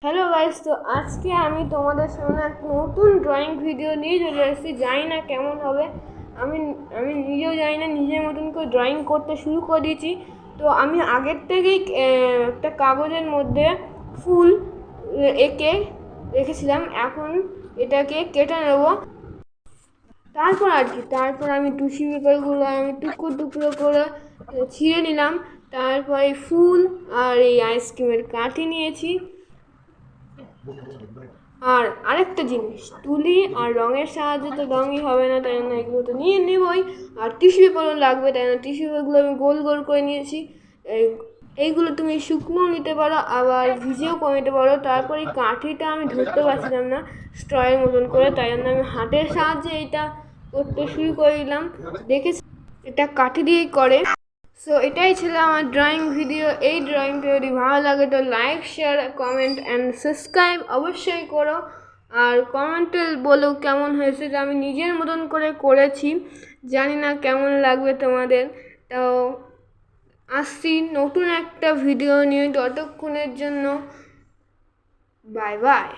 Hello guys, তো আজকে আমি তোমাদের সামনে একটা নতুন ড্রয়িং ভিডিও নিয়ে চলে এসেছি। জানি না কেমন হবে, আমি আমি নিজেও জানি না। নিজের মতন করে ড্রয়িং করতে শুরু করে দিয়েছি। তো আমি আগের থেকেই একটা কাগজের মধ্যে ফুল এঁকে রেখেছিলাম। এখন এটাকে কেটে নেবো। তারপর আমি টিস্যু পেপারগুলো আমি টুকরো টুকরো করে ছিঁড়ে নিলাম। তারপরে ফুল আর এই আইসক্রিমের কাঠি নিয়েছি। আর আরেকটা জিনিস, তুলি আর রঙের সাহায্যে তো রঙই হবে না, তাই জন্য এগুলো তো নিয়ে নেবই। আর টিস্যু পেপারও লাগবে, তাই জন্য টিস্যু পেপারগুলো আমি গোল গোল করে নিয়েছি। এইগুলো তুমি শুকনোও নিতে পারো, আবার ভিজেও করে নিতে পারো। তারপর এই কাঠিটা আমি ধরতে পারছিলাম না স্ট্রয়ের মতন করে, তাই জন্য আমি হাতের সাহায্যে এটা করতে শুরু করে দিলাম। দেখেছি এটা কাঠি দিয়েই করে। সো এটাই ছিল আমার ড্রয়িং ভিডিও। এই ড্রয়িংটা যদি ভালো লাগে তো like, share, comment and subscribe অবশ্যই করো। আর কমেন্টে বলো কেমন হয়েছে, যে আমি নিজের মতন করে করেছি। জানি না কেমন লাগবে তোমাদের। তো আসছি নতুন একটা ভিডিও নিয়ে, ততক্ষণের জন্য বাই বাই।